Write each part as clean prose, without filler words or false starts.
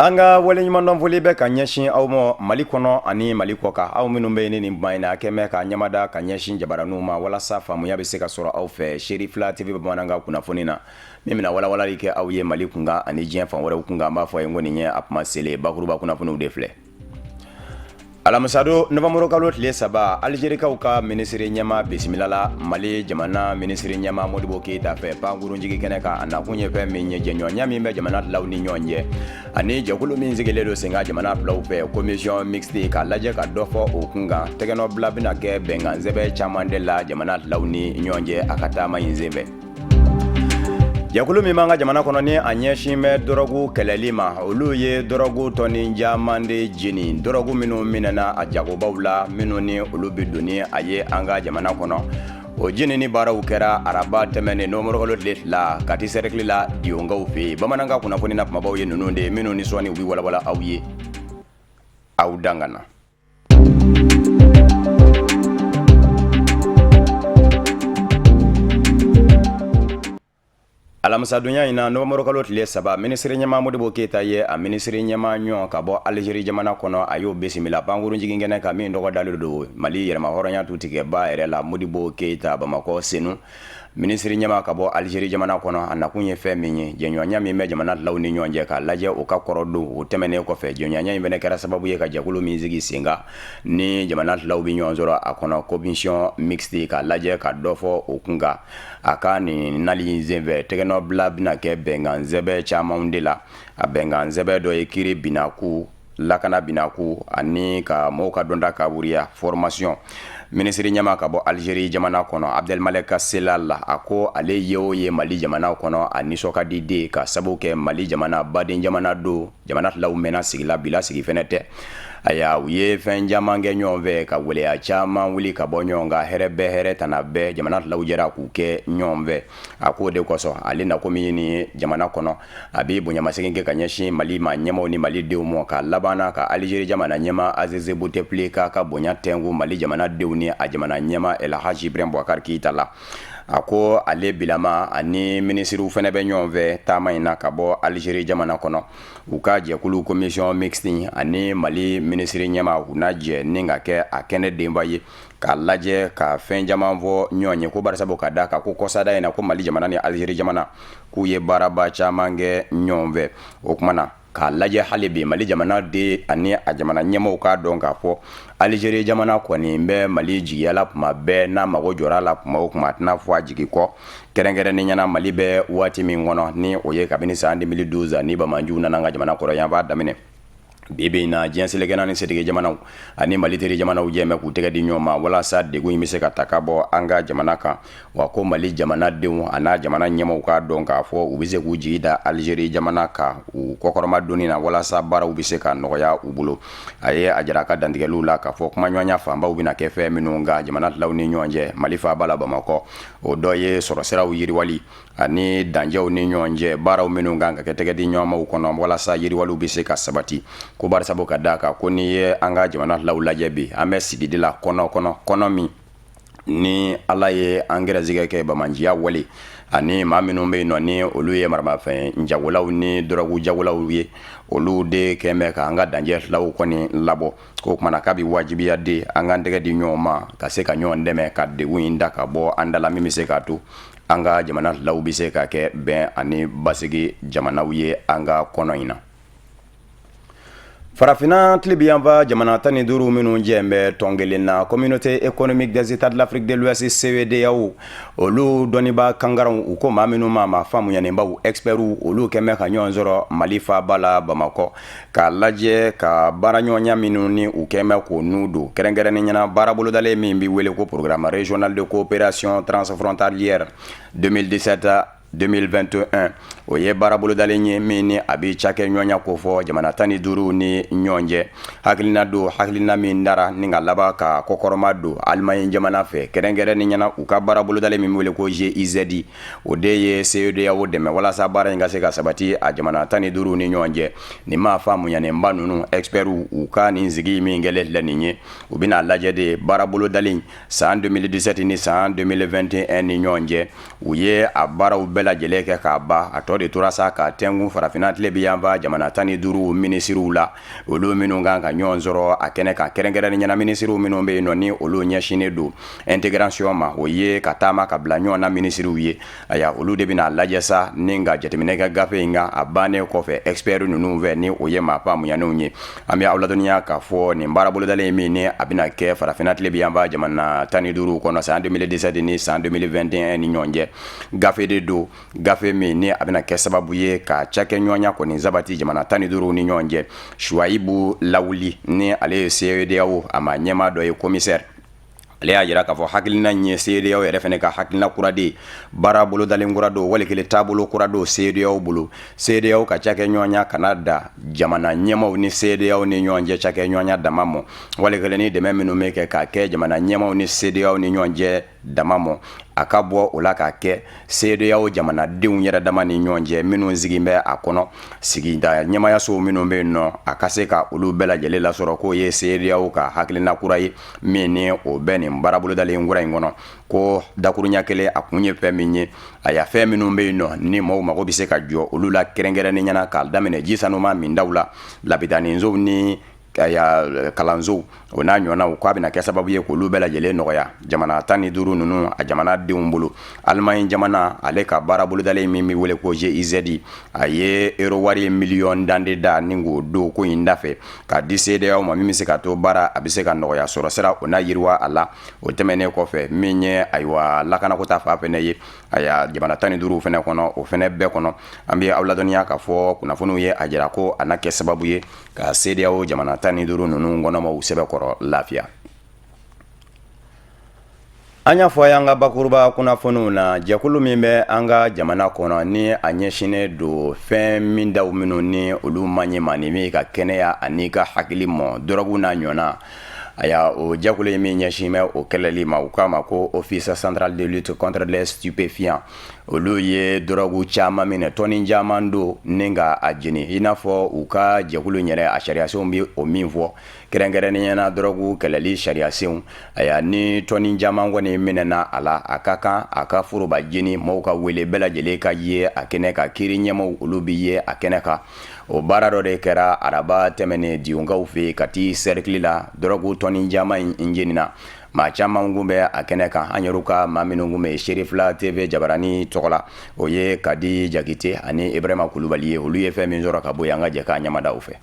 Anga wale nyumandon foli be ka ɲɛsin aw ma Mali kɔnɔ ani Mali kɔ kan aw minnu be ni nin bayina kɛmɛ ka ɲamada ka ɲɛsin jabaraniw ma walasa faamuya be se ka sɔrɔ aw fɛ Sherifila TV bamanankan kunnafoni na min bɛna walawalali kɛ aw ye Mali kunkan ani diɲɛ fan wɛrɛw kunkan b'a fɔ ye ngoni ɲɛ a kuma sele bakuruba kunnafoniw de filɛ Alamisado Novembre kalo tile 3 Algerikaw ka ministre ɲɛma bisimilala Mali jamana ministre ɲɛma Modibo Keita fɛ pankurunjigi kɛnɛ kan a nakun ye fɛn min ye jɛɲɔgɔnya min bɛ jamana filaw ni ɲɔgɔn cɛ ani jɛkulu min sigilen don sen kan jamana filaw fɛ commission mixte ka lajɛ ka dɔ fɔ o kun kan tɛgɛnɔbila bɛna kɛ bɛnkan sɛbɛn caman de la jamana filaw ni ɲɔgɔn cɛ a ka taama in sen fɛ Jɛkulu min b'an ka jamana kɔnɔ ni a ɲɛsin bɛ dɔrɔgu kɛlɛli ma olu ye dɔrɔgu tɔni caman de jeni dɔrɔgu minnu minɛna a jagobaw la minnu ni olu bɛ doni a ye an ka jamana kɔnɔ o jenini baaraw kɛra araba tɛmɛnen Novembre kalo tile 2 Kati cercle la Diongaw fɛ bamanankan kunnafoni na kumabaw ye ninnu de minnu ni sɔnni u bɛ walawala aw ye aw dangana Alamisadonya in na Novembre kalo tile 3 ministre ɲɛma Modibo Keita ye a ministre ɲɛma ɲɔgɔn ka bɔ Algérie jamana kɔnɔ a y'o bisimila pankurunjigi kɛnɛ kan min tɔgɔ dalen don Mali yɛrɛma hɔrɔnya tutigɛba yɛrɛ la Modibo Keita Bamakɔ Senu ministre ɲɛma ka bɔ Algérie jamana kɔnɔ a nakun ye fɛn min ye jɛɲɔgɔnya min bɛ jamana filaw ni ɲɔgɔn cɛ ka lajɛ o ka kɔrɔ don o tɛmɛnen kɔfɛ jɛɲɔgɔnya in fɛnɛ kɛra sababu ye ka jɛkulu min sigi sen kan ni jamana filaw bɛ ɲɔgɔn sɔrɔ a kɔnɔ commission mixte ka lajɛ ka dɔ fɔ o kun kan a ka nin nali in senfɛ tɛgɛnɔbila bɛna kɛ bɛnkan sɛbɛn camanw de la a bɛnkan sɛbɛn dɔ ye kiiri binaku lakana binaku ani ka mɔgɔw ka dɔnta kaburiya formation ministre ɲɛma ka bɔ Algérie jamana kɔnɔ Abdelmalek Selal a ko ale ye o ye Mali jamana kɔnɔ a nisɔn ka di den ka sababu kɛ Mali jamana baden jamana do jamana filaw mɛnna sigila bila sigi fɛnɛ tɛ aya u ye fɛn caman kɛ ɲɔgɔn fɛ ka waleya caman wuli ka bɔ ɲɔgɔn kan hɛrɛ bɛɛ hɛrɛ tana bɛɛ jamana filaw jɛra k'u kɛ ɲɔgɔn fɛ a ko de kosɔn ale na komi ye nin jamana kɔnɔ a bɛ bonyamasegin kɛ ka ɲɛsin Mali ma ɲɛmaw ni Mali denw ma ka labanna ka Algérie jamana ɲɛma Azizi Bouteflika ka bonya tɛngu Mali jamana denw ni a jamana ɲɛma El Hadji Ibrahim Boubacar Keita la a ko ale bilama ani ministriw fɛnɛ bɛ ɲɔgɔn fɛ taama in na ka bɔ Algérie jamana kɔnɔ u ka jɛkulu commission mixte ani Mali ministre ɲɛma u na jɛ ni ka kɛ a kɛnɛ denba ye ka lajɛ ka fɛn caman fɔ ɲɔgɔn ye ko barisabu ka da kan ko kɔsada in na ko Mali jamana ni Algérie jamana k'u ye baaraba caman kɛ ɲɔgɔn fɛ o kuma na k'a lajɛ hali bi Mali jamana de ani a jamana ɲɛmaw k'a dɔn k'a fɔ Algérie jamana kɔni bɛ Mali jigiyala kuma bɛɛ n'a mago jɔra la kuma o kuma a tɛna fɔ a jigi kɔ kɛrɛnkɛrɛnnen ɲɛna Mali bɛ waati min kɔnɔ ni o ye kabini san 2012 ni Bamanjuw nana an ka jamana kɔrɔ yan b'a daminɛ bibi na diɲɛ selekɛna ni setigi jamanaw ani Mali teri jamanaw jɛmɛ k'u tɛgɛ di ɲɔgɔn ma walasa degun in bɛ se ka ta ka bɔ an ka jamana kan wa ko Mali jamanadenw a n'a jamana ɲɛmaw k'a dɔn k'a fɔ u bɛ se k'u jigi da Algérie jamana kan u kɔkɔrɔma donni na walasa baaraw bɛ se ka nɔgɔya u bolo a ye a jira a ka dantigɛliw la k'a fɔ kumaɲɔgɔnya fanbaw bɛna kɛ fɛn minnu kan jamana filaw ni ɲɔgɔn cɛ Mali faaba la Bamakɔ o dɔ ye sɔrɔsiraw yiriwali ani danjɛw ni ɲɔgɔn cɛ baaraw minnu kan ka kɛ tɛgɛ di ɲɔgɔnmaw kɔnɔ walasa yiriwaliw bɛ se ka sabati ko barisabu ka da kan ko ni ye an ka jamana filaw lajɛ bi an bɛ sigidi la kɔnɔ min ni Ala ye an gɛrɛsigɛ kɛ bamanjiya wale ani maa minnu bɛ yen nɔ ni olu ye maramafɛn jagolaw ni dɔrɔgu jagolaw ye olu de kɛmɛ ka an ka danjɛ filaw kɔni labɔ ko kumana k'a bɛ wajibiya de an ka tɛgɛ di ɲɔgɔn ma ka se ka ɲɔgɔn dɛmɛ ka degun in da ka bɔ an dala min bɛ se k'a to an ka jamana filaw bɛ se ka kɛ bɛn ani basigi jamanaw ye an ka kɔnɔ in na Farafina tilibiyanfa jamana 15 minnu jɛn bɛ tɔn kelen na communauté économique des états de l'Afrique de l'Ouest CEDEAO olu dɔnniba kangaranw u ko maa minnu ma faamuyalenbaw experts olu kɛmɛ ka ɲɔgɔn sɔrɔ Mali faaba la Bamakɔ ka lajɛ ka baaraɲɔgɔnya minnu ni u kɛmɛ k'o n'u don kɛrɛnkɛrɛnnen ɲɛna baara bolodalen min bɛ wele ko programme régional de coopération transfrontalière 2017-2021 o ye baara bolodalen ye min ni a bɛ cakɛ ɲɔgɔnya ko fɔ jamana 15 ni ɲɔgɔn cɛ hakilina don hakilina min dara ni ka laban ka kɔkɔrɔma don Allemagne jamana fɛ kɛrɛnkɛrɛnnen ɲɛna u ka baara bolodalen min wele ko GIZ o de ye CEDEAO dɛmɛ walasa baara in ka se ka sabati a jamana 15 ni ɲɔgɔn cɛ ni ma faamuyanenba ninnu experts u ka nin sigi min kɛlen filɛ nin ye u bɛna lajɛ de baara bolodalen san 2017 ni san 2021 ni ɲɔgɔn cɛ u ye a baaraw bɛɛ lajɛlen kɛ k'a ban a tɔ de tora sa ka tɛngun farafina tile bi yanfa jamana 15 minisiriw la olu minnu kan ka ɲɔgɔn sɔrɔ a kɛnɛ kan kɛrɛnkɛrɛnnen ɲɛna minisiriw minnu bɛ yen nɔ ni olu ɲɛsinnen don intégration ma o ye ka taama ka bila ɲɔgɔn na minisiriw ye aya olu de bɛna lajɛ sa ni ka jateminɛ kɛ gafe in kan a bannen kɔfɛ expert ninnu fɛ ni o ye maa faamuyanenw ye an bɛ aw ladɔnniya k'a fɔ nin baara bolodalen min ni a bɛna kɛ farafina tile bi yanfa jamana 15 kɔnɔ san 2017 ni san 2021 ni ɲɔgɔn cɛ gafe de don gafe min ni a bɛna kɛ sababu ye ka cakɛɲɔgɔnya kɔni sabati jamana 15 ni ɲɔgɔn cɛ Shuaibu Lawuli ni ale ye CEDEAO a ma ɲɛmaa dɔ ye commissaire ale y'a jira k'a fɔ hakilina ɲɛ CEDEAO yɛrɛ fɛnɛ ka hakilina kura de baara bolodalen kura don walikele taabolo kura don CEDEAO bolo CEDEAO ka cakɛɲɔgɔnya kana da jamana ɲɛmaw ni CEDEAO ni ɲɔgɔn cɛ cakɛɲɔgɔnya dama mɔ walikele ni dɛmɛ minnu bɛ kɛ k'a kɛ jamana ɲɛmaw ni CEDEAO ni ɲɔgɔn cɛ dama mɔ a ka bɔ o la k'a kɛ CEDEAO jamanadenw yɛrɛ dama ni ɲɔgɔn cɛ minnu sigin bɛ a kɔnɔ sigida ɲɛmayasow minnu bɛ yen nɔ a ka se ka olu bɛɛ lajɛlen lasɔrɔ k'o ye CEDEAO ka hakilina kura ye min ni o bɛ nin baara bolodalen kura in kɔnɔ ko dakuruɲa kelen a kun ye fɛn min ye a ya fɛn minnu bɛ yen nɔ ni maaw mago bɛ se ka jɔ olu la kɛrɛnkɛrɛnnen ɲɛna k'a daminɛ ji sanuma mindaw la labidaninsow ni kalansow o n'a ɲɔgɔnnaw k'a bɛna kɛ sababu ye k'olu bɛɛ lajɛlen nɔgɔya jamana 15 ninnu a jamanadenw bolo Allemagne jamana ale ka baara bolodalen min bɛ wele ko GIZ a ye euro wari miliyɔn dande da ni k'o don ko in da fɛ ka di CEDEAO ma min bɛ se ka to baara a bɛ se ka nɔgɔya sɔrɔ sira o n'a yiriwa a la o tɛmɛnen kɔfɛ min ye ayiwa lakanako ta fan fɛnɛ ye aya jamana 15 fɛnɛ kɔnɔ o fɛnɛ bɛɛ kɔnɔ an bɛ aw ladɔnniya k'a fɔ kunnafoniw ye a jira ko a na kɛ sababu ye ka CEDEAO jamana 15 ninnu kɔnɔmaw sɛbɛkɔrɔ lafiya. An y'a fɔ an ka bakuruba kunnafoniw na jɛkulu min bɛ an ka jamana kɔnɔ ni a ɲɛsinnen don fɛn min daw minnu ni olu man ɲɛ ma ni min ka kɛnɛya ani ka hakili mɔ dɔrɔgu n'a ɲɔna aya o jɛkulu min ɲɛsin bɛ o kɛlɛli ma u k'a ma ko office central de lutte contre les stupéfiants olu ye dɔrɔgu caman minɛ tɔni caman don ni ka a jeni i n'a fɔ u ka jɛkulu yɛrɛ a sariyasenw bɛ o min fɔ kɛrɛnkɛrɛnnen ɲɛna dɔrɔgu kɛlɛli sariyasenw aya ni tɔni caman kɔni minɛna a la a ka kan a ka foroba jeni maaw ka wele bɛɛ lajɛlen ka ye a kɛnɛ ka kiiri ɲɛmaw olu bɛ ye a kɛnɛ kan o baara dɔ de kɛra araba tɛmɛnen diyonkaw fɛ ka ti cercle la dɔrɔgu tɔni caman in jenina maa caman kun bɛ a kɛnɛ kan an yɛrɛ ka maa minnu kun bɛ Sherifla TV Jabarani tɔgɔ la o ye Kadi Jakite ani Ibrahima Kulubali ye olu ye fɛn min sɔrɔ ka bɔ an ka jɛ k'a ɲamadaw fɛ.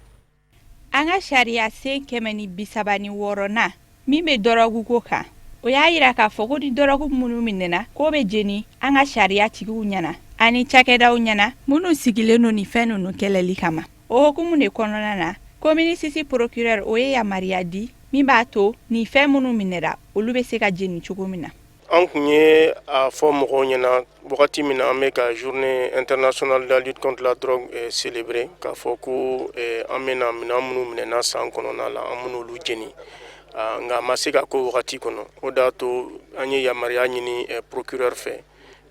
An ka sariya sen 136 na min bɛ dɔrɔgu ko kan o y'a yira k'a fɔ ko ni dɔrɔgu minnu minɛna k'o bɛ jeni an ka sariya tigiw ɲɛna ani cakɛdaw ɲɛna minnu sigilen don nin fɛn ninnu kɛlɛli kama o hukumu de kɔnɔna na communicisi procureur o ye yamariya di min b'a to ni fɛn minnu minɛra olu bɛ se ka jeni cogo min na. An kun ye a fɔ mɔgɔw ɲɛna wagati min na an bɛ ka journée internationale de la lutte contre la drogue célébrer k'a fɔ ko an bɛna minɛn minnu minɛna san kɔnɔna la an bɛn'olu jeni nka a ma se ka ko wagati kɔnɔ o de y'a to an ye yamaruya ɲini procureur fɛ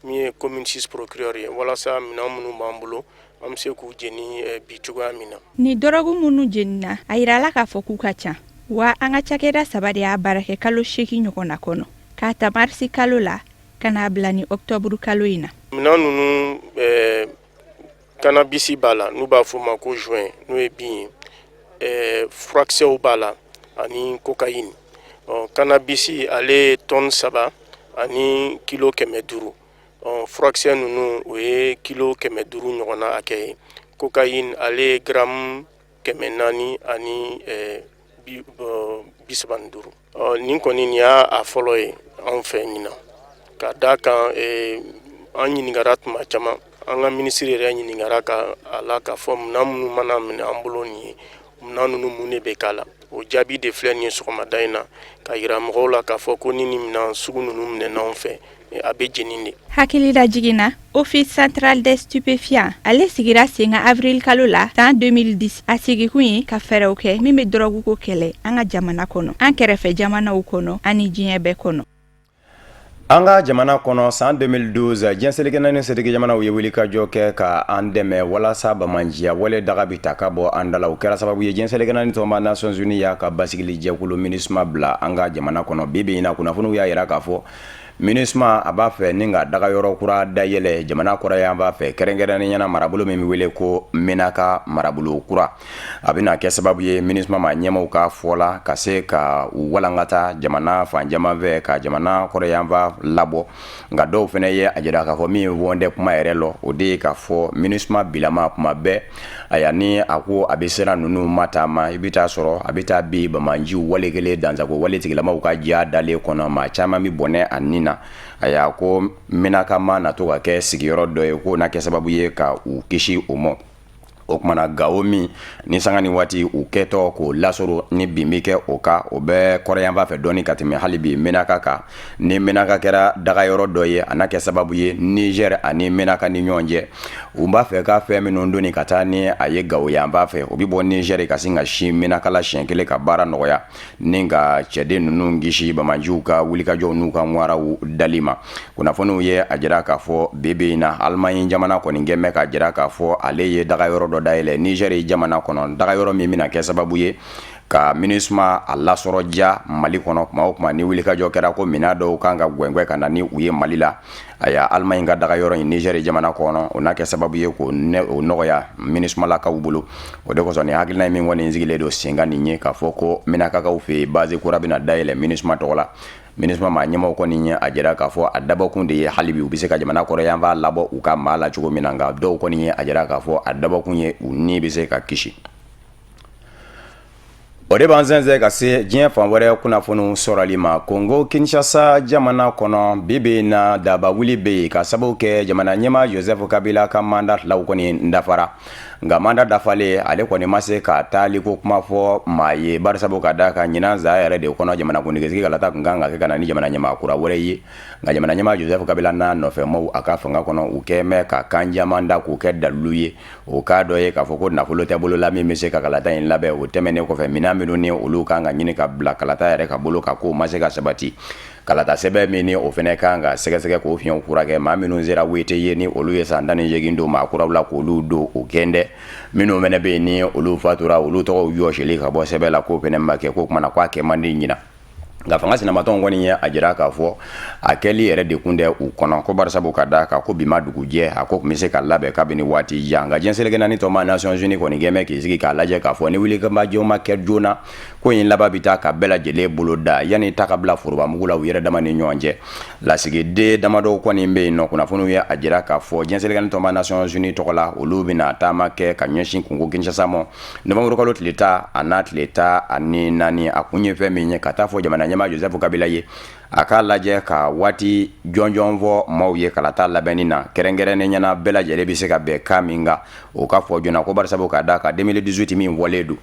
min ye commune 6 procureur ye walasa minɛn minnu b'an bolo an bɛ se k'u jeni bi cogoya min na. Ni dɔrɔgu minnu jenina a yirala k'a fɔ k'u ka ca wa an ka cakɛda 3 de y'a baara kɛ kalo 8 ɲɔgɔn na kɔnɔ k'a ta marisi kalo la ka n'a bila ni octobre kalo in na. Minɛn ninnu cannabis b'a la n'u b'a fɔ o ma ko joint n'o ye bin ye furakisɛw b'a la ani cocaïne cannabis ale tonne 3 ani kilo 500 furakisɛ ninnu o ye kilo 500 ɲɔgɔnna hakɛ ye cocaïne ale gramme 400 ani 35 nin kɔni nin y'a fɔlɔ ye anw fɛ ɲina ka da kan an ɲiningara tuma caman an ka minisiri yɛrɛ ɲiningara a la k'a fɔ minɛn minnu mana minɛ an bolo nin ye minɛn ninnu mun de bɛ k'a la o jaabi de filɛ nin ye sɔgɔmada in na ka yira mɔgɔw la k'a fɔ ko ni nin minɛn sugu ninnu minɛna anw fɛ a bɛ jeni de. Hakili da jiginna office central des stupéfiants ale sigira sen ka avril kalo la san 2010 a sigikun ye ka fɛɛrɛw kɛ min bɛ dɔrɔgu ko kɛlɛ an ka jamana kɔnɔ an kɛrɛfɛ jamanaw kɔnɔ ani diɲɛ bɛɛ kɔnɔ. An ka jamana kɔnɔ san 2012 diɲɛ selikɛnɛ ni setigi jamanaw ye wulikajɔ kɛ ka an dɛmɛ walasa bamanjiya wale daga bi ta ka bɔ an dala o kɛra sababu ye diɲɛ selikɛnɛ ni tɔnba Nations Unies y'a ka basigili jɛkulu MINUSMA bila an ka jamana kɔnɔ bi bi in na kunnafoniw y'a yira k'a fɔ MINUSMA a b'a fɛ ni ka daga yɔrɔ kura dayɛlɛ jamana kɔrɔ yan b'a fɛ kɛrɛnkɛrɛnnen ɲɛna marabolo min bɛ wele ko Menaka marabolo kura a bɛna kɛ sababu ye MINUSMA ma ɲɛmaw ka fɔ la ka se ka u walankata jamana fanjama fɛ ka jamana kɔrɔ yan labɔ nka dɔw fɛnɛ ye a jira k'a fɔ min wɔndɛ kuma yɛrɛ lɔ o de ye k'a fɔ MINUSMA bilama kuma bɛɛ aya ni a ko a bɛ sera ninnu matama i bɛ taa sɔrɔ a bɛ taa bi bamanjiw wale kelen dansago wale tigilamaw ka diya dalen kɔnɔ maa caman bɛ bɔnɛ a nin na a y'a ko Menaka ma na to ka kɛ sigiyɔrɔ dɔ ye ko na kɛ sababu ye ka u kisi o mɔ o kumana Gao min ni sanga ni waati u kɛtɔ k'o lasɔrɔ ni bin bɛ kɛ o ka o bɛ kɔrɔyanfan fɛ dɔɔni ka tɛmɛ hali bi Menaka kan ni Menaka kɛra dagayɔrɔ dɔ ye a na kɛ sababu ye Niger ani Menaka ni ɲɔgɔn cɛ u b'a fɛ ka fɛn minnu doni ka taa ni a ye Gao yanfan fɛ o bɛ bɔ Niger ka sin ka si Menaka la siɲɛ kelen ka baara nɔgɔya ni ka cɛden ninnu kisi bamanjiw ka wulikajɔw n'u ka ŋwaraw dali ma kunnafoniw ye a jira k'a fɔ bi in na Allemagne jamana kɔni gɛn bɛ ka jira k'a fɔ ale ye dagayɔrɔ dɔ dayɛlɛ Niger jamana kɔnɔ dagayɔrɔ min bɛna kɛ sababu ye ka MINUSMA a lasɔrɔ ja Mali kɔnɔ kuma o kuma ni wulikajɔ kɛra ko mina dɔw kan ka gwɛngwɛ ka na ni u ye Mali la a y'a Allemagne ka dagayɔrɔ in Niger jamana kɔnɔ o n'a kɛ sababu ye k'o nɔgɔya MINUSMA lakaw bolo o de kosɔn ni hakilina min kɔni sigilen don senkan nin ye k'a fɔ ko Menakakaw fɛ yen base kura bɛna dayɛlɛ MINUSMA tɔgɔ la MINUSMA ma ɲɛmaw kɔni ye a jira k'a fɔ a dabɔkun de ye hali bi u bɛ se ka jamana kɔrɔ yan b'a labɔ u ka maa la cogo min na nka dɔw kɔni ye a jira k'a fɔ a dabɔkun ye u ni bɛ se ka kisi o de b'an sɛnsɛn ka se diɲɛ fan wɛrɛ kunnafoniw sɔrɔli ma Congo Kinshasa jamana kɔnɔ bi in na daba wuli bɛ yen ka sababu kɛ jamana ɲɛmaa Joseph Kabila ka mandat filaw kɔni dafara nka mandat dafalen ale kɔni ma se ka taali ko kuma fɔ maa ye bari sabu ka da kan ɲinan za yɛrɛ de kɔnɔ jamana kuntigisigi kalata kun kan ka kɛ ka na ni jamana ɲɛmaa kura wɛrɛ ye nka jamana ɲɛmaa Joseph Kabila n'a nɔfɛmaw a ka fanga kɔnɔ u kɛ mɛ ka kan caman da k'u kɛ dalilu ye o k'a dɔ ye k'a fɔ ko nafolo tɛ bolo la min bɛ se ka kalata in labɛn o tɛmɛnen kɔfɛ minɛn minnu ni olu kan ka ɲini ka bila kalata yɛrɛ ka bolo ka ko ma se ka sabati kalata sɛbɛn min ni o fɛnɛ kan ka sɛgɛsɛgɛ k'o fiɲɛw furakɛ maa minnu sera wete ye ni olu ye san 18 don maa kuraw la k'olu don o gɛndɛ minnu fɛnɛ bɛ yen ni olu fatura olu tɔgɔw yɔsili ka bɔ sɛbɛn la k'o fɛnɛ ma kɛ ko kumana k'a kɛ man di ɲina nka fanga sinamatɔn kɔni ye a jira k'a fɔ a kɛli yɛrɛ de kun tɛ u kɔnɔ ko barisabu ka da kan ko bi ma dugujɛ a ko tun bɛ se ka labɛn kabini waati jan nka diɲɛ seleke naani tɔma Nations Unies kɔni gɛmɛ k'i sigi k'a lajɛ k'a fɔ ni wulikajɔw ma kɛ joona ko in laban bɛ taa ka bɛɛ lajɛlen bolo da yanni ta ka bila forobamugu la u yɛrɛ dama ni ɲɔgɔn cɛ lasigiden damadɔw kɔni bɛ yen nɔ kunnafoniw ye a jira k'a fɔ diɲɛ seleke naani tɔma Nations Unies tɔgɔ la olu bɛna taama kɛ ka ɲɛsin Congo Kinshasa ma Novembre kalo tile 10 a n'a tile 14 a kun ye fɛn min ye ka taa fɔ jamana ɲɛmaa Joseph Kabila ye a k'a lajɛ ka waati jɔnjɔn fɔ maaw ye kalata labɛnni na kɛrɛnkɛrɛnnen ɲɛna bɛɛ lajɛlen bɛ se ka bɛn kan min kan o ka fɔ joona ko barisabu ka da kan 2018 min wɔlen don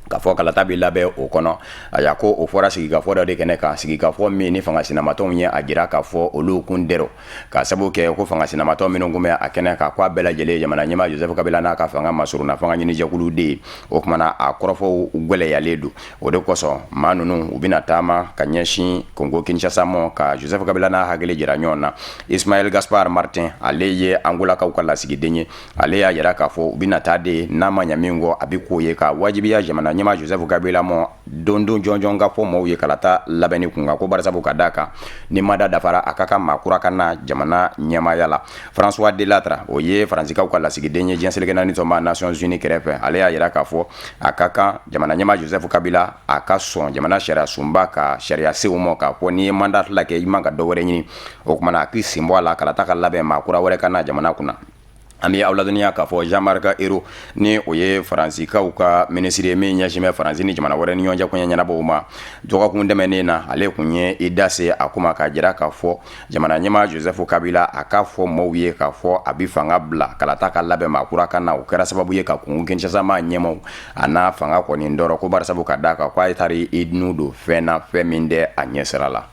ka fɔ kalata bɛ labɛn o kɔnɔ a y'a ko o fɔra sigikafɔ dɔ de kɛnɛ kan sigikafɔ min ni fanga sinamatɔnw ye a jira k'a fɔ olu kun dɛrɛ ka sababu kɛ ko fanga sinamatɔ minnu kun bɛ a kɛnɛ kan k'a bɛɛ lajɛlen jamana ɲɛmaa Joseph Kabila n'a ka fanga masuruna fanga ɲini jɛkulu de ye o kumana a kɔrɔfɔw gwɛlɛyalen don o de kosɔn maa ninnu u bɛna taama ka ɲɛsin Congo Kinshasa ma ka Joseph Kabila n'a hakili jira ɲɔgɔn na Ismaël Gaspard Martin ale ye Angolakaw ka lasigiden ye ale y'a jira k'a fɔ u bɛna taa de n'a ma ɲɛ min kɔ a bɛ k'o ye ka wajibiya jamana ɲɛmaa Joseph Kabila ma don jɔnjɔn ka fɔ maaw ye kalata labɛnni kun kan ko barisabu ka da kan ni mada dafara a ka maa kura ka na jamana ɲɛmaaya la François Delattre o ye Faransikaw ka lasigiden ye diɲɛ seleke naani tɔnba Nations Unies kɛrɛfɛ ale y'a jira k'a fɔ a ka kan jamana ɲɛmaa Joseph Kabila a ka sɔn jamana sariya sunba ka sariya sew ma k'a fɔ n'i ye mandat la kɛ i man ka dɔ wɛrɛ ɲini o kumana a k'i sen bɔ a la kalata ka labɛn maa kura wɛrɛ ka na jamana kunna an bɛ aw ladɔnniya k'a fɔ Jean-Marc Ayrault ni o ye Faransikaw ka minisiri ye min ɲɛsin bɛ Faransi ni jamana wɛrɛ ni ɲɔgɔn cɛ koɲɛ ɲɛnabɔw ma dɔgɔkun tɛmɛnen na ale kun ye i da se a kuma k'a jira k'a fɔ jamana ɲɛmaa Joseph Kabila a k'a fɔ maaw ye k'a fɔ a bɛ fanga bila kalata ka labɛn maa kura ka na o kɛra sababu ye ka Congo Kinshasa maa ɲɛmaw a n'a fanga kɔni dɔrɔ ko barisabu ka da kan ko a ye taari i nu don fɛn na fɛn min tɛ a ɲɛsira la.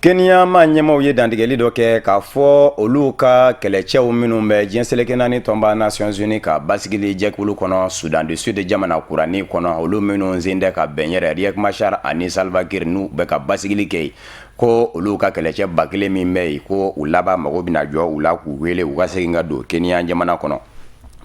Kenya ma ɲɛmaw ye dantigɛli dɔ kɛ k'a fɔ olu ka kɛlɛcɛw minnu bɛ diɲɛ seleke naani tɔnba Nations Unies ka basigili jɛkulu kɔnɔ Sudan du Sud jamana kurani kɔnɔ olu minnu sen tɛ ka bɛn yɛrɛ Riek Machar ani Salva Kiir n'u bɛ ka basigili kɛ ko olu ka kɛlɛcɛ 1000 min bɛ yen ko u laban mago bɛna jɔ u la k'u wele u ka segin ka don Kenya jamana kɔnɔ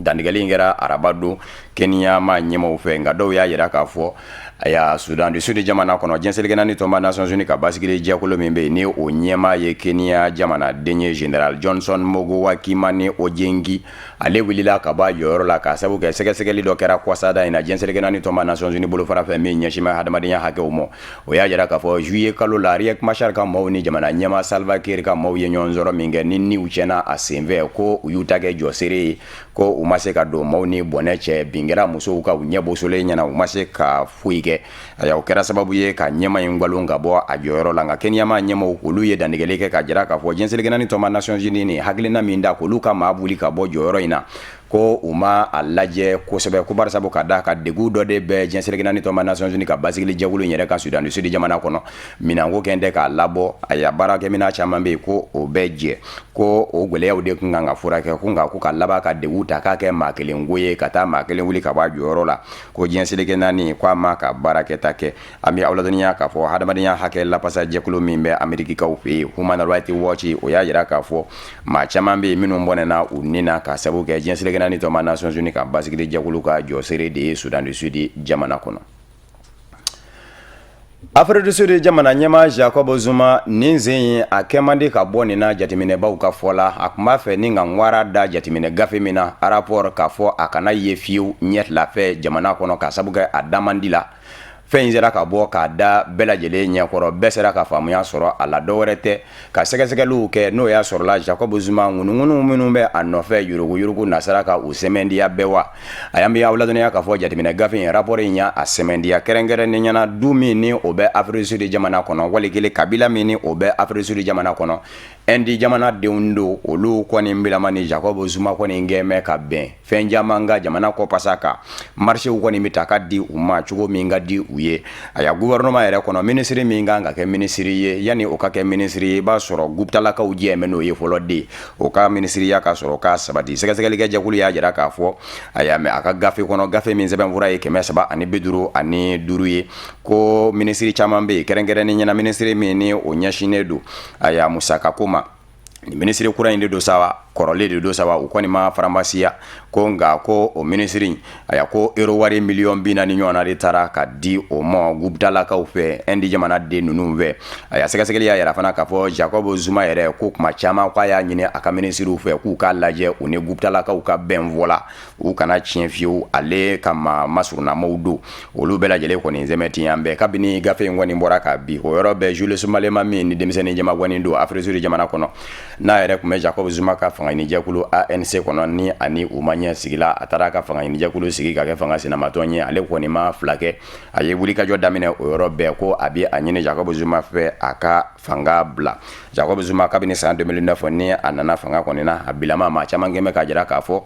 dantigɛli in kɛra araba don Kenya ma ɲɛmaw fɛ nka dɔw y'a yira k'a fɔ aya Sudan du Sud jamana kɔnɔ jɛnsɛlikɛ naani tɔnba Nations Unies ka basigili jɛkulu min bɛ ni o ɲɛma ye Kenya jamana denye General Johnson Mogowa Kimani Ojengi ale wulila ka bɔ a jɔyɔrɔ la ka sabu kɛ sɛgɛsɛgɛli dɔ kɛra kwasada in na jɛnsɛlikɛ naani tɔnba Nations Unies bolofara fɛ min ɲɛsin bɛ hadamadenya hakɛw ma o y'a yira k'a fɔ juillet kalo la Riek Machar ka maaw ni jamana ɲɛma Salva Kiir ka maaw ye ɲɔgɔn sɔrɔ min kɛ ni niw tiɲɛna a senfɛ ko u y'u ta kɛ jɔseere ye ko u ma se ka don maaw ni bɔnɛ cɛ bin kɛra musow ka u ɲɛ bosolen ɲɛna u ma se ka foyi kɛ aya o kɛra sababu ye ka ɲɛma in gwalon ka bɔ a jɔyɔrɔ la nka Kenyama ɲɛmaw olu ye dantigɛli kɛ ka jira k'a fɔ jɛnsɛlikɛ naani tɔnba Nations Unies ni hakilina min da k'olu ka maa buli ka bɔ jɔyɔrɔ in na ko u ma a lajɛ kosɛbɛ ko bari sabu ka da ka degu dɔ de bɛ jɛnsɛlikɛ naani tɔnba Nations Unies ka basigili jɛkulu in yɛrɛ ka Sudan du Sud jamana kɔnɔ minanko kɛn tɛ k'a labɔ a ya baarakɛminɛ caman bɛ yen ko o bɛ jɛ ko o gwɛlɛyaw de kun kan ka furakɛ ko nka ko ka laban ka degu ta k'a kɛ maa kelen ko ye ka taa maa kelen wuli ka bɔ a jɔyɔrɔ la ko jɛnsɛlikɛ naani ko a ma ka baarakɛta kɛ an bɛ aw ladɔnniya k'a fɔ hadamadenya hakɛ lapasa jɛkulu min bɛ Amerikikaw fɛ yen Human Rights Watch o y'a yira k'a fɔ maa caman bɛ yen minnu bɔnɛna u ni na ka sabu kɛ jɛnsɛlikɛ naani tɔnba Nations Unies ka basigili jɛkulu ka jɔseere de ye Sudan du Sud jamana kɔnɔ. Afrique du Sud jamana ɲɛma Jacob Zuma nin sen ye a kɛ man di ka bɔ nin na jateminɛbaw ka fɔ la a tun b'a fɛ ni ka ŋwara da jateminɛ gafe min na rapport k'a fɔ a kana ye fiyewu ɲɛtilafɛ jamana kɔnɔ ka sabu kɛ a da man di la fɛn in sera ka bɔ k'a da bɛɛ lajɛlen ɲɛkɔrɔ bɛɛ sera ka faamuya sɔrɔ a la dɔwɛrɛ tɛ ka sɛgɛsɛgɛliw kɛ n'o y'a sɔrɔla Jacob Zuma ŋunuŋunu minnu bɛ a nɔfɛ yuruguyurugu nasara ka u sɛmɛndiya bɛɛ wa a y'an bɛ aw ladɔnniya k'a fɔ jateminɛ gafe in rapport in y'a sɛmɛndiya kɛrɛnkɛrɛnnen ɲɛna du min ni o bɛ Afrique du Sud jamana kɔnɔ wali kelen kabila min ni o bɛ Afrique du Sud jamana kɔnɔ Indi jamana denw don olu kɔni bilama ni Jacob Zuma kɔni gɛmɛ ka bɛn fɛn caman ka jamana kɔpasa kan marchew kɔni bɛ ta ka di u ma cogo min ka di u ye a ya gouvernement yɛrɛ kɔnɔ ministre min kan ka kɛ ministre ye yani o ka kɛ ministre ye b'a sɔrɔ gubutalakaw jɛmɛ n'o ye fɔlɔ de o ka ministriya ka sɔrɔ ka sabati sɛgɛsɛgɛlikɛ jɛkulu y'a jira k'a fɔ a y'a mɛn a ka gafe kɔnɔ gafe min sɛbɛnfura ye 355 ye ko ministre caman bɛ yen kɛrɛnkɛrɛnnen ɲɛna ministre min ni o ɲɛsinnen don a y'a musaka ko ma ni ministre kura in de do sawa kɔrɔlen de do sawa u kɔni ma faramasiya ko nka ko o ministre in a ya ko euro wari miliyɔn 40 ɲɔgɔnna de taara ka di o ma gubutalakaw fɛ Indi jamana den ninnu fɛ a ya sɛgɛsɛgɛli y'a yira fana k'a fɔ Jacob Zuma yɛrɛ ko kuma caman k'a y'a ɲini a ka ministrew fɛ k'u k'a lajɛ u ni gubutalakaw ka bɛn fɔla u kana tiɲɛ fiyewu ale ka maa masurunamaw don olu bɛɛ lajɛlen kɔni zɛmɛ ti yan bɛɛ kabini gafe in kɔni bɔra ka bi o yɔrɔ bɛɛ Julius Malema min ni denmisɛnnin jama kɔni don Afrique du Sud jamana kɔnɔ n'a yɛrɛ tun bɛ Jacob Zuma ka fanga ɲini jɛkulu ANC kɔnɔ ni ani u ma ɲɛ sigila a taara ka fanga ɲini jɛkulu sigi ka kɛ fanga sinamatɔn ye ale kɔni ma fila kɛ a ye wulikajɔ daminɛ o yɔrɔ bɛɛ ko a bɛ a ɲini Jacob Zuma fɛ a ka fanga bila Jacob Zuma kabini san 2009 ni a nana fanga kɔni na a bilama maa caman kɛmɛ ka jira k'a fɔ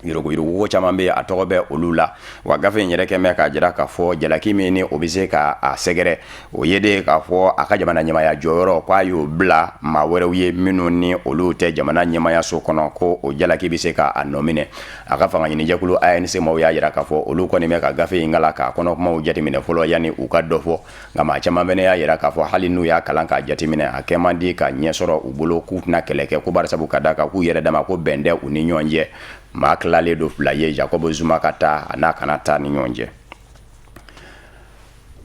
yuruguyurugu caman bɛ a tɔgɔ bɛ olu la wa gafe in yɛrɛ kɛmɛ k'a jira k'a fɔ jalaki min ni o bɛ se ka a sɛgɛrɛ o ye de k'a fɔ a ka jamana ɲɛmaya jɔyɔrɔ k'a y'o bila maa wɛrɛw ye minnu ni olu tɛ jamana ɲɛmayaso kɔnɔ ko o jalaki bɛ se k'a nɔminɛ a ka fanga ɲini jɛkulu ANC maaw y'a jira k'a fɔ olu kɔni bɛ ka gafe in kala k'a kɔnɔ kumaw jateminɛ fɔlɔ yanni u ka dɔ fɔ nka maa caman fɛnɛ y'a jira k'a fɔ hali n'u y'a kalan k'a jateminɛ a kɛ man di ka ɲɛ sɔrɔ u bolo k'u tɛna kɛlɛ kɛ ko bari sabu ka da kan k'u yɛrɛ dama ko bɛn tɛ u ni ɲɔgɔn cɛ maa tilalen do fila ye Jacob Zuma ka taa a n'a kana taa ni ɲɔgɔn cɛ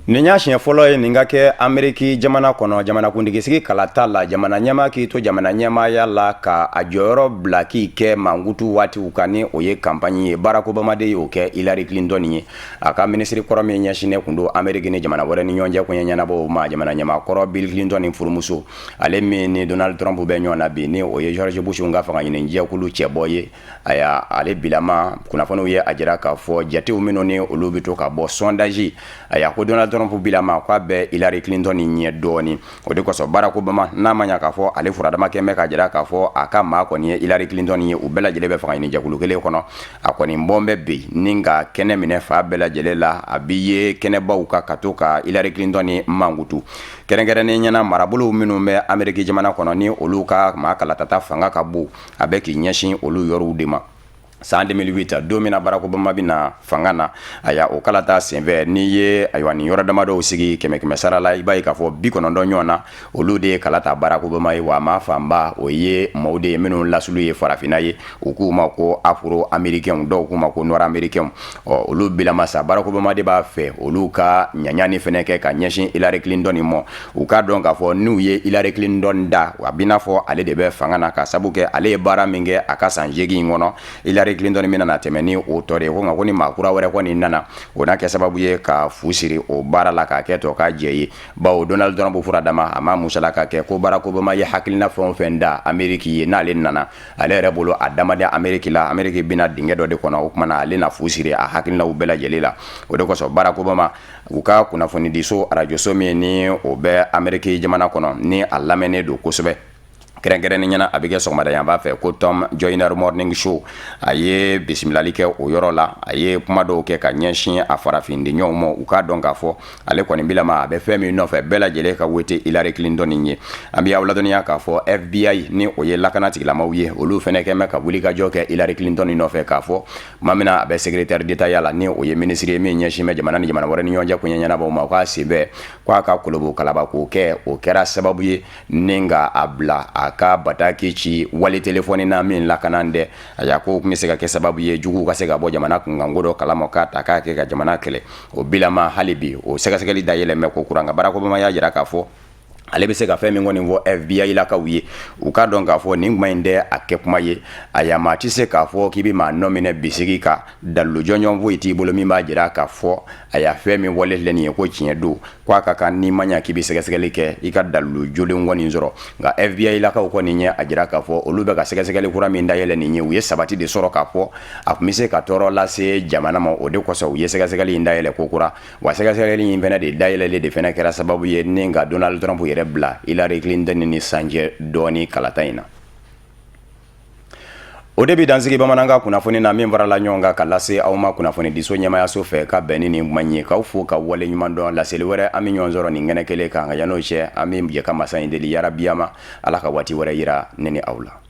nin y'a siɲɛ fɔlɔ ye nin ka kɛ Ameriki jamana kɔnɔ jamanakuntigisigi kalata la jamana ɲɛma k'i to jamana ɲɛmaya la ka a jɔyɔrɔ bila k'i kɛ mankutu waatiw kan ni o ye kampaɲi ye Barack Obama de y'o kɛ Hillary Clinton ye a ka ministre kɔrɔ min ɲɛsinnen kun do Ameriki ni jamana wɛrɛ ni ɲɔgɔn cɛ kun ye ɲɛnabɔ o ma jamana ɲɛma kɔrɔ Bill Clinton ni furumuso ale min ni Donald Trump bɛ ɲɔgɔn na bi ni o ye George Bush ka fanga ɲini jɛkulu cɛbɔ ye a y'a ale bilama kunnafoniw ye a jira k'a fɔ jatew minnu ni olu bɛ to ka bɔ sondage a y'a ko Donald Trump bilama k'a bɛ Hillary Clinton ɲɛ dɔɔni o de kosɔn Barack Obama n'a ma ɲa k'a fɔ ale furadama kɛmɛ ka jira k'a fɔ a ka maa kɔni ye Hillary Clinton ye u bɛɛ lajɛlen bɛ fanga ɲini jɛkulu kelen kɔnɔ a kɔni bɔn bɛ bi ni ka kɛnɛ minɛ fa bɛɛ lajɛlen la a bi ye kɛnɛbaw ka to ka Hillary Clinton ni mankutu kɛrɛnkɛrɛnnen ɲɛna marabolow minnu bɛ Ameriki jamana kɔnɔ ni olu ka maa kalatata fanga ka bon a bɛ k'i ɲɛsin olu yɔrɔw de ma san 2008 don min na Barack Obama bina fanga na aya o kalata senfɛ ni ye ayiwa ni yɔrɔ dama dɔw sigi kɛmɛ sara la i b'a ye k'a fɔ 90 ɲɔgɔn na olu de ye kalata Barack Obama ye wa ma fanba o ye maaw de ye minnu lasulu ye farafina ye u k'u ma ko afro américain dɔw k'u ma ko nord américain olu bilama sa Barack Obama de b'a fɛ olu ka ɲaɲani fɛnɛ kɛ ka ɲɛsin Hillary Clinton mɔ u ka dɔn k'a fɔ n'u ye Hillary Clinton da a bina fɔ ale de bɛ fanga na ka sabu kɛ ale ye baara min kɛ a ka san 8 kɔnɔ Hillary Clinton mina na tɛmɛ ni o tɔ de ko nka ko ni maakura wɛrɛ kɔni nana o n'a kɛ sababu ye ka fu siri o baara la k'a kɛ tɔ ka jɛ ye bawo Donald Trump fura dama a ma musala ka kɛ ko Barack Obama ye hakilina fɛn o fɛn da Ameriki ye n'ale nana ale yɛrɛ bolo a damaden Ameriki la Ameriki bina dingɛ dɔ de kɔnɔ o kumana ale na fu siri a hakilinaw bɛɛ lajɛlen la o de kosɔn Barack Obama u ka kunnafoni di so radio so min ni o bɛ Ameriki jamana kɔnɔ ni a lamɛnnen don kosɛbɛ kɛrɛnkɛrɛnnen ɲɛna a bɛ kɛ sɔgɔmada yan b'a fɛ ko Tom Joyner Morning Show a ye bisimilali kɛ o yɔrɔ la a ye kuma dɔw kɛ ka ɲɛsin a farafindenɲɔgɔnw ma u k'a dɔn k'a fɔ ale kɔni bilama a bɛ fɛn min nɔfɛ bɛɛ lajɛlen ka wete Hillary Clinton ye an bɛ aw ladɔnniya k'a fɔ FBI ni o ye lakana tigilamaw ye olu fɛnɛ kɛn bɛ ka wulikajɔ kɛ Hillary Clinton nɔfɛ k'a fɔ ma min na a bɛ secrétaire d'État ya la ni o ye ministre ye min ɲɛsin bɛ jamana ni jamana wɛrɛ ni ɲɔgɔn cɛ koɲɛ ɲɛnabɔw ma u k'a sen bɛɛ k'a ka kolobo kalaba k'o kɛ o kɛra sababu ye ni ka a bila a ka bataki ci wali telefoni na min lakanan dɛ a y'a ko tun bɛ se ka kɛ sababu ye juguw ka se ka bɔ jamana kunkanko dɔ kalama k'a ta k'a kɛ ka jamana kɛlɛ o bilama hali bi o sɛgɛsɛgɛli da yɛlɛmɛ ko kuran ka Barack Obama y'a jira k'a fɔ ale bɛ se ka fɛn min kɔni fɔ FBI lakaw ye u ka dɔn k'a fɔ nin kuma in tɛ a kɛ kuma ye a ya maa tɛ se k'a fɔ k'i bɛ maa nɔ minɛ bisigi ka dalilu jɔnjɔn foyi t'i bolo min b'a jira k'a fɔ a ya fɛn min wale filɛ nin ye ko tiɲɛ don k'a ka kan n'i ma ɲa k'i bɛ sɛgɛsɛgɛli kɛ i ka dalilu jolen kɔni sɔrɔ nka FBI lakaw kɔni ye a jira k'a fɔ olu bɛ ka sɛgɛsɛgɛli kura min dayɛlɛ nin ye u ye sabati de sɔrɔ k'a fɔ a tun bɛ se ka tɔɔrɔ lase jamana ma o de kosɔn u ye sɛgɛsɛgɛli in dayɛlɛ ko kura wa sɛgɛsɛgɛli in fɛnɛ de dayɛlɛlen de fɛnɛ kɛra sababu ye ni ka Donald Trump yɛrɛ bila Hillary Clinton ni sanjɛ dɔɔni kalata in na o de bi dansigi bamanankan kunnafoni na min farala ɲɔgɔn kan ka lase aw ma kunnafoni diso ɲɛmayaso fɛ ka bɛn ni nin kuma ɲɛ k'aw fo ka wale ɲuman dɔn laseli wɛrɛ an bɛ ɲɔgɔn sɔrɔ nin kɛnɛ kelen kan ka yan'o cɛ an bɛ jɛ ka masa in deli yarabiyama ala ka waati wɛrɛ yira ne ni aw la